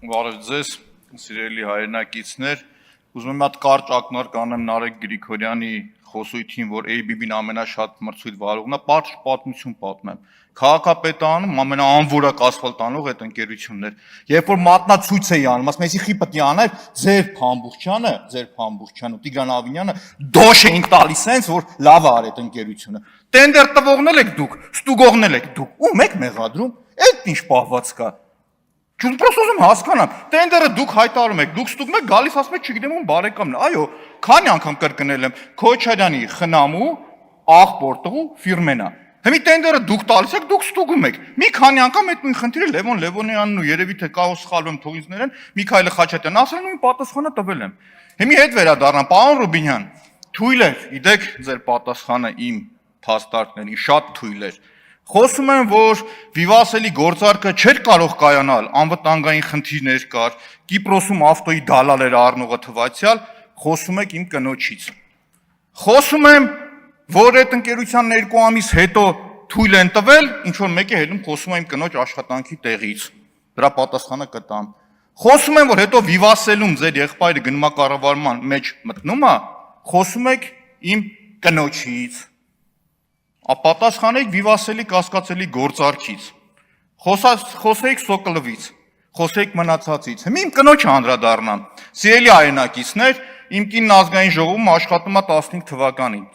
Բարև ձեզ, սիրելի հայրենակիցներ, ուզում եմ հատ կարճ ակնարկ անեմ Նարեկ Գրիգորյանի խոսույթին, որ ABB-ն ամենաշատ մրցույթ վարողն է, պարզ պատմություն պատմեմ։ Քաղաքապետարանում ամենաանվորակ ասֆալտ անող այդ ընկերությունն էր։ Երբ որ մատնացույց էի անում, ասում էի, «Խի պետք է աներ ձեր Փամբուխչյանը, Տիգրան Ավինյանը դոշ էինք տալիս հենց, որ լավ է արել այդ ընկերությունը։ Տենդեր տվողն եք դուք, ստուգողն եք դուք, ում եք մեղադրում, այդ ինչ պահված կա։ Չու պրոստը ուզում հասկանամ, տենդերը դուք հայտարարում եք, դուք ստուգում եք, գալիս ասում եք, չգիտեմ ում բարեկամն է, այո, քանի անգամ կրկնել եմ, Քոչարյանի խնամու, աղբորտղու ֆիրմենա։ Հիմի տենդերը դուք տալիս եք, դուք ստուգում եք։ Մի քանի անգամ այդ նույն խնդիրը Լևոն Լևոնյանն ու երևի թե կարող սխալվում թող ինձ ներեն, Միքայել Խաչատյանն ասել նույն պատասխանը տվել եմ։ Հիմի հետ վերադառնամ, պարոն Ռուբինյան, թույլ էր, գիտեք ձեր պատասխանը իմ փաստարկներին, շատ թույլ էր։ Խոսում եմ, որ Վիվասելի գործարքը չէր կարող կայանալ, անվտանգային խնդիրներ կար, Կիպրոսում ավտոյի դալալ էր առնողը թվացյալ, խոսում եք իմ կնոջից։ Խոսում եմ, որ այդ ընկերության 2 ամիս հետո թույլ են տվել, ինչ որ մեկ է հելում խոսում եմ իմ կնոջ աշխատանքի տեղից, դրա պատասխանը կտամ։ Խոսում եմ, որ հետո Վիվասելում ձեր եղբայրը գնումակառավարման մեջ մտնում է, խոսում եք իմ կնոջից։ Պատասխանեք Վիվասելի կասկածելի գործարքից, խոսեիք Սոկլովից, խոսեիք մնացածից, հիմա իմ կնոջը անդրադառնամ, սիրելի հայրենակիցներ, իմ կինն ազգային ժողովում աշխատում է 15 թվականին,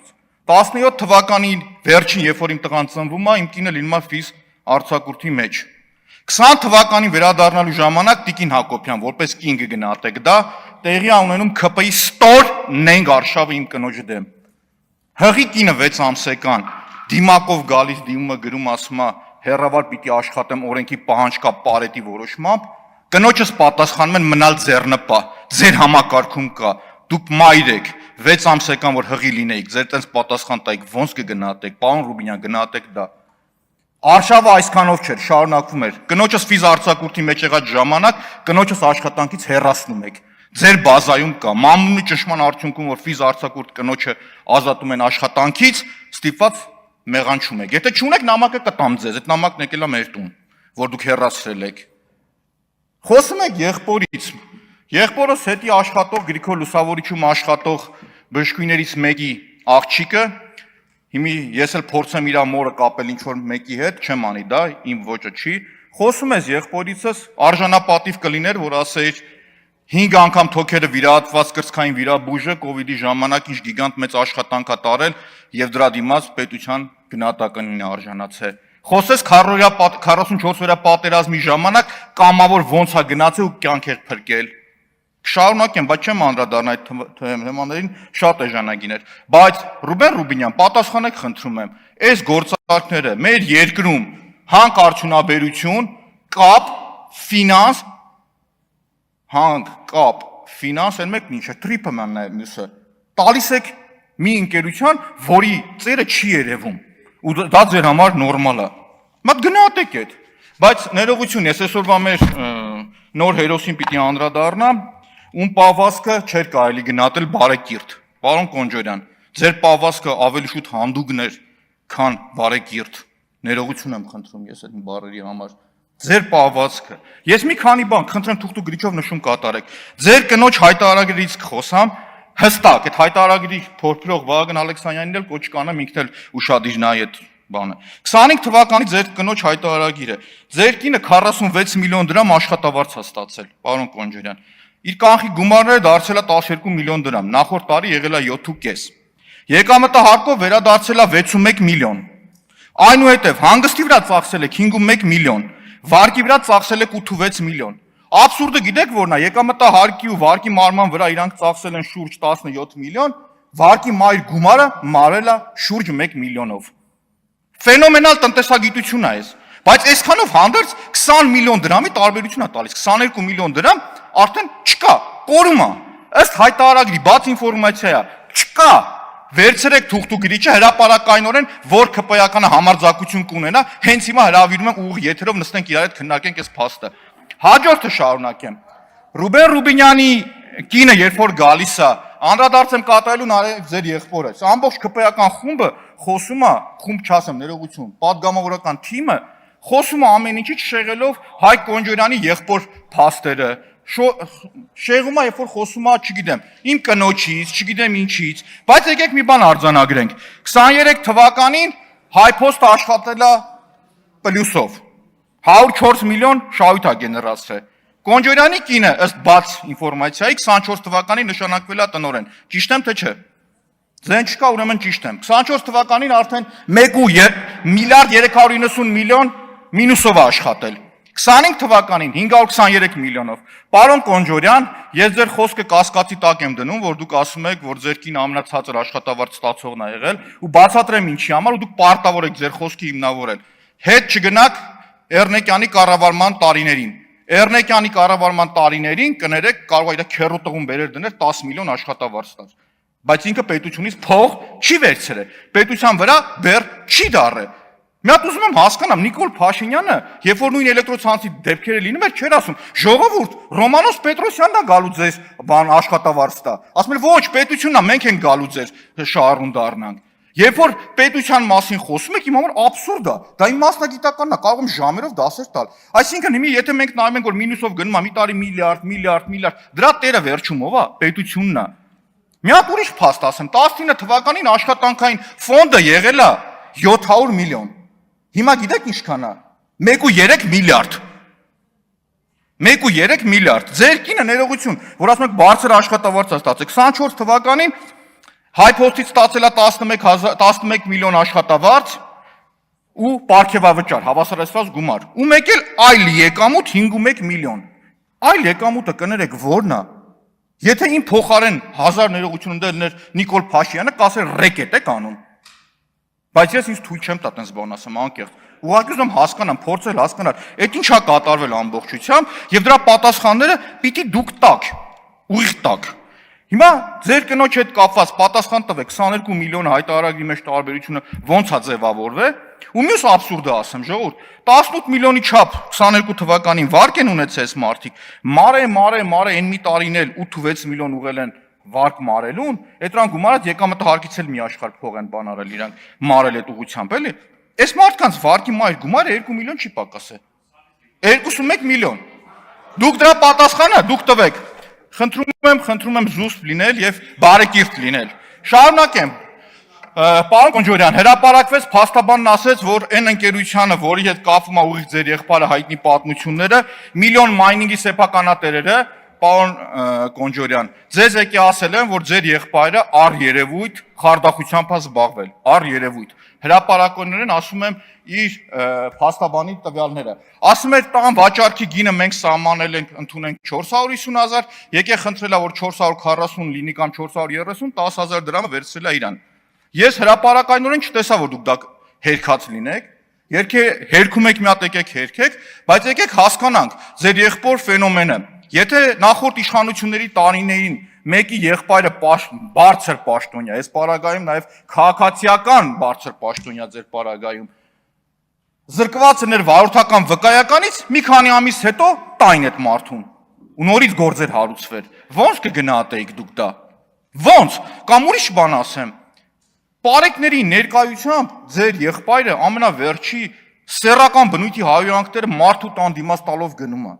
17 թվականի վերջին, երբ որ իմ տղան ծնվում է, իմ կինը լինում է ֆիզ արձակուրդի մեջ, 20 թվականին վերադառնալու ժամանակ Տիկին Հակոբյան, որպես կին կգնահատեք դա, տեղի ունենում ՔՊ-ի ստոր նենգ արշավը իմ կնոջի դեմ, հղի կինը 6 ամսեկան, դիմակով գալիս դիմումը գրում ասում է հերավար պիտի աշխատեմ օրենքի պահանջկա պարետի որոշմամբ, կնոջս պատասխանում են մնալ ձեռնպա, ձեր համակարգում կա, դուք մայր եք, 6 ամսեկան որ հղի լինեիք, ձեր տենց պատասխան տայիք, ոնց կգնահատեք, պարոն Ռուբինյան, գնահատեք դա։ Արշավը այսքանով չէր, շարունակվում էր, կնոջս ֆիզ արձակուրդի մեջ եղած ժամանակ, կնոջս աշխատանքից հեռացնում եք, ձեր բազայում կա, մամուլի ճնշման արդյունքում, որ ֆիզ արձակուրդ կնոջը ազատում են աշխատանքից, ստիպված մեղանչում եք, եթե չունեք նամակը կտամ ձեզ, այդ նամակն եկել է մեր տուն, որ դուք հեռացրել եք։ Խոսում եք եղբորից, եղբորս հետի աշխատող, Գրիգոր Լուսավորիչում աշխատող բժշկուհիներից մեկի աղջիկը, հիմի ես էլ փորձեմ իր մորը կապել ինչ-որ մեկի հետ, չեմ անի դա, իմ ոճը չի, խոսում ես եղբորիցս, արժանապատիվ կլիներ, որ ասեիր 5 անգամ թոքերը վիրահատված կրծքային վիրաբույժը կովիդի ժամանակ ինչ գիգանտ մեծ աշխատանք է տարել եւ դրա դիմաց պետության գնահատականին է արժանացել։ Խոսես 44-օրյա պատերազմի ժամանակ կամավոր ոնց է գնացել ու կյանքեր փրկել։ Շարունակեմ, բայց չեմ անդրադառնա այդ թեմաներին, շատ էժանագին էր։ Բայց Ռուբեն Ռուբինյան, պատասխանեք խնդրում եմ, այս գործարքները մեր երկրում հանք արդյունաբերություն, կապ, ֆինանս կապ, ֆինանս, են մեկն ինչ է, տրիպը ման նաև մյուսը, տալիս եք մի ընկերության, որի ծերը չի երևում, ու դա ձեր համար նորմալ է, մատ գնահատեք էդ, բայց ներողություն, ես այսօրվա մեր նոր հերոսին պիտի անդրադառնամ, ում պահվածքը չէր կարելի գնահատել բարեկիրթ, պարոն Կոնջորյան, ձեր պահվածքը ավելի շուտ հանդուգն էր, քան բարեկիրթ, ներողություն եմ խնդրում ես այդ բառերի համար, ձեր պահվածքը, ես մի քանի բան, խնդրեմ թուղթու գրիչով նշում կատարեք, ձեր կնոջ հայտարարագրից կխոսամ, հստակ, այդ հայտարարագրի փորձող Վահագն Ալեքսանյանին էլ կոչ կանեմ, ինքն էլ ուշադիր նայի այդ բանը, 25 թվականի ձեր կնոջ հայտարարագիրը, ձեր կինը 46 միլիոն դրամ աշխատավարձ է ստացել, պարոն Կոնջորյան, իր կանխիկ գումարները դարձել է 12 միլիոն դրամ, նախորդ տարի եղել է 7.5, եկամտահարկով վերադարձել է 61 միլիոն, այնուհետև հանգստի վրա ծախսել եք 5.1 միլիոն, վարկի վրա ծախսել եք 8.6 միլիոն, աբսուրդը գիտեք որն է, եկամտահարկի ու վարկի մարման վրա իրանք ծախսել են շուրջ 17 միլիոն, վարկի մայր գումարը մարել է շուրջ 1 միլիոնով, ֆենոմենալ տնտեսագիտություն է այս, բայց այսքանով հանդերձ 20 միլիոն դրամի տարբերություն է տալիս, 22 միլիոն դրամ արդեն չկա, կորում է, ըստ հայտարարագրի բաց ինֆորմացիա է, չկա, վերցրեք թուղթու գրիչը հրապարակայնորեն, որ ԿՊ-ականը համարձակություն կունենա, հենց հիմա հրավիրում եմ ուղիղ եթերով նստենք իրար հետ քննարկենք այս փաստը։ Հաջորդը շարունակեմ։ Ռուբեն Ռուբինյանի կինը երբ որ գալիս է, անդրադարձեմ կատարելու Նարեկ ձեր եղբորը։ Ամբողջ ԿՊ-ական խումբը խոսում է, խումբ չասեմ, ներողություն, պատգամավորական թիմը խոսում է ամեն ինչի չշեղելով Հայկ Կոնջորյանի եղբոր փաստերը, շեղում է, երբ որ խոսում է, չգիտեմ, իմ կնոջից, չգիտեմ ինչից, բայց եկեք մի բան արձանագրենք։ 23 թվականին Հայփոստը աշխատել է պլյուսով, 104 միլիոն շահույթ է գեներացրել։ Կոնջորյանի կինը ըստ բաց ինֆորմացիայի 24 թվականին նշանակվել է տնօրեն։ Ճիշտ եմ թե չէ։ Ձեն չկա, ուրեմն ճիշտ եմ։ 24 թվականին արդեն 1 միլիարդ 390 միլիոն մինուսով է աշխատել։ 25 թվականին 523 միլիոնով։ Պարոն Կոնջորյան, ես ձեր խոսքը կասկածի տակ եմ դնում, որ դուք ասում եք, որ ձեր կին ամենացածր աշխատավարձ ստացողն է եղել, ու բացատրեմ ինչի համար, ու դուք պարտավոր եք ձեր խոսքը հիմնավորել։ Հետ չգնաք Էռնեկյանի կառավարման տարիներին։ Էռնեկյանի կառավարման տարիներին կներեք կարող է իր քերոտողուն բերեր դներ 10 միլիոն աշխատավարձ տար։ Բայց ինքը պետությունից փող չի վերցրել։ Պետության վրա բեռ չի դարել։ Մի հատ ուզում եմ հասկանամ Նիկոլ Փաշինյանը, երբ որ նույն էլեկտրոցանցի դեպքերը լինում էր, չէր ասում. «Ժողովուրդ, Ռոմանոս Պետրոսյանն է գալու ձեզ բան աշխատավարձ տա»։ Ասում էր. «Ոչ, պետությունն է, մենք ենք գալու ձեր շահառուն դառնանք»։ Երբ որ պետության մասին խոսում եք, իմ համար աբսուրդ է։ Դա իմ մասնագիտականն է, կարող եմ ժամերով դասեր տալ։ Այսինքն հիմա եթե մենք նայում ենք, որ մինուսով գնում է մի տարի միլիարդ, դրա տերը վերջում ով է, պետությունն է։ Մի հատ ուրիշ փաստ ասեմ, 19 թվականին աշխատանքային ֆոնդը եղել է 700 միլիոն։ Հիմա գիտեք ինչքան է։ 1.3 միլիարդ։ 1.3 միլիարդ։ Ձեր կինը ներողություն, որ ասում եք բարձր աշխատավարձ է ստացել։ 24 թվականին Հայփոստից ստացել է 11 միլիոն աշխատավարձ ու պարգևավճար, հավասարեցված գումար։ Ու մեկ էլ այլ եկամուտ 5.1 միլիոն։ Այլ եկամուտը կներեք ո՞րն է։ Եթե իմ փոխարեն 1000 ներողություն ընդելներ Նիկոլ Փաշինյանը, կասեր ռեկետ եք անում։ Բայց ես ինձ թույլ չեմ տա տենց բան ասեմ անկեղծ։ Ուղղակի ուզում հասկանամ, փորձել հասկանալ, այդ ինչ է կատարվել ամբողջությամբ եւ դրա պատասխանները պիտի դուք տաք, ուղիղ տաք։ Հիմա ձեր կնոջ հետ կապված պատասխան տվեք 22 միլիոն հայտարարագրի մեջ տարբերությունը ո՞նց է ձևավորվել։ Ու մյուս աբսուրդը ասեմ, ժողովուրդ, 18 միլիոնի չափ 22 թվականին վարկ են ունեցել մարդիկ։ Մարե այն մի տարին էլ 8-6 միլիոն ուղել են վարկ մարելուն, այդ դրան գումարած եկամտը հարկից էլ մի աշխարհ փող են բան արել իրանք մարել այդ ուղությամբ, էլի։ Այս մարդկանց վարկի մայր գումարը 2 միլիոն չի պակասել։ 21 միլիոն։ Դուք դրա պատասխանը դուք տվեք։ Խնդրում եմ զուսպ լինել եւ բարեկիրթ լինել։ Շարունակեմ։ Պարոն Կոնջորյան, հրապարակվեց փաստաբանն ասեց, որ այն ընկերությանը, որի հետ կապվում է ուղիղ ձեր եղբայրը հայտնի պատմությունները, միլիոն մայնինգի սեփականատերերը, պարոն Կոնջորյան, ձեզ եկի ասել եմ, որ ձեր եղբայրը առերևույթ խարդախությամբ է զբաղվել, առերևույթ։ Հրապարակորեն ասում եմ իր փաստաբանի տվյալները։ Ասում էր տան վաճառքի գինը մենք սահմանել ենք, ընդունենք 450,000, եկեք խնդրելա որ 440 լինի կամ 430, 10,000 դրամը վերցրել է իրան։ Ես հրապարակայնորեն չտեսա, որ դուք դա հերքած լինեք, հերքում եք մի հատ եկեք հերքեք, բայց եկեք հասկանանք ձեր եղբոր ֆենոմենը։ Եթե նախորդ իշխանությունների տարիներին մեկի եղբայրը բարձր պաշտոնյա, այս պարագայում նաև քաղաքացիական բարձր պաշտոնյա ձեր պարագայում, զրկված էր վարորդական վկայականից, մի քանի ամիս հետո տային այդ մարդուն, ու նորից գործեր հարուցվեր, ո՞նց կգնահատեիք դուք դա, ո՞նց, կամ ուրիշ բան ասեմ, պարեկների ներկայությամբ ձեր եղբայրը ամենավերջի սեռական բնույթի հայոյանքները մարդու տան դիմաց տալով գնում է։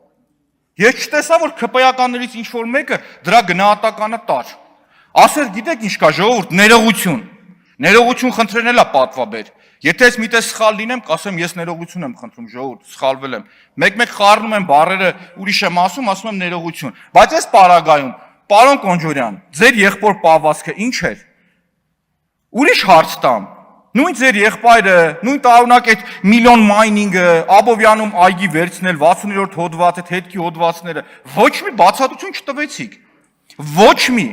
Ես չտեսա, որ ԿՊ-ականներից ինչ-որ մեկը դրա գնահատականը տար։ Ասեր գիտեք ինչ կա ժողովուրդ, ներողություն խնդրել է պատվաբեր։ Եթե ես միտես սխալ լինեմ, կասեմ ես ներողություն եմ խնդրում ժողովուրդ, սխալվել եմ։ Մեկ-մեկ խառնում եմ բառերը, ուրիշ եմ ասում եմ ներողություն։ Բայց այս պարագայում, պարոն Կոնջորյան, ձեր եղբոր պահվածքը ինչ էր։ Ուրիշ հարց տամ։ Նույն ձեր եղբայրը, նույն տարօրինակ այդ միլիոն մայնինգը, Աբովյանում այգի վերցնել 63-րդ հոդված, այդ հետքի հոդվածները, ոչ մի բացատրություն չտվեցիք։ Ոչ մի։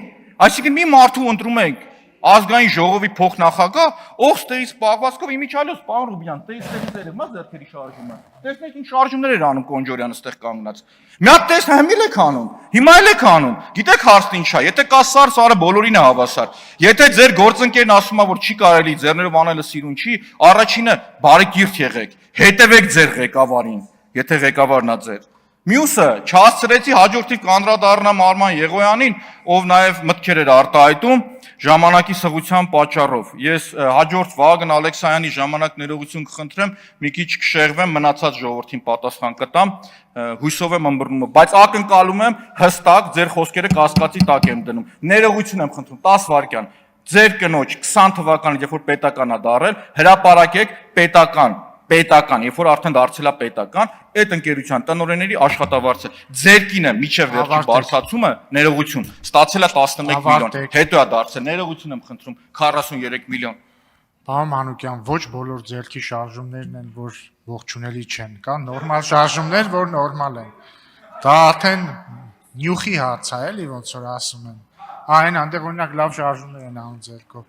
Այսինքն մի մարդու ընտրում ենք ազգային ժողովի փոխնախագահ, ով ստերից պահվածքով իմիջիալոց, պարոն Ռուբյան, տեսեք մա ձեռքերի շարժումը։ Տեսնեք ինչ շարժումներ էր անում Կոնջորյանը ստեղ կանգնած։ Մի հատ տես հիմա եք անում։ Հիմա էլ եք անում։ Գիտեք հարցն ինչ է, եթե կա սարս, արը բոլորին է հավասար։ Եթե ձեր գործընկերն ասում է, որ չի կարելի ձեռներով անելը սիրուն չի, առաջինը բարեկիրթ եղեք, հետևեք ձեր ղեկավարին, եթե ղեկավարն է ձեր։ Մյուսը չհասցրեցի հաջորդի կանդրադառնամ Արման Եղոյանին, ով նաև մտքեր էր արտահայտում, ժամանակի սղության պատճառով։ Ես հաջորդ Վահագն Ալեքսայանի ժամանակ ներողություն կխնդրեմ, մի քիչ կշեղվեմ, մնացած ժողովրդին պատասխան կտամ, հույսով եմ ըմբռնում, բայց ակնկալում եմ հստակ ձեր խոսքերը կասկածի տակ եմ դնում։ Ներողություն եմ խնդրում, 10 վայրկյան։ Ձեր կնոջ 20 թվականից, երբ որ պետական է դարել, հրապարակեք պետական, երբ որ արդեն դարձել է պետական, այդ ընկերության տնօրենների աշխատավարձը ձեր կինը միջև վերջի բարձրացումը ներողություն, ստացել է 11 միլիոն, հետո է դարձել, ներողություն եմ խնդրում, 43 միլիոն։ Պարոն Մանուկյան, ոչ բոլոր ձեռքի շարժումներն են, որ ողջունելի չեն, կան նորմալ շարժումներ, որ նորմալ են։ Դա արդեն նյութի հարց է, էլի ոնց որ ասում են։ Այն այնտեղ օրինակ լավ շարժումներ են անում ձեռքով։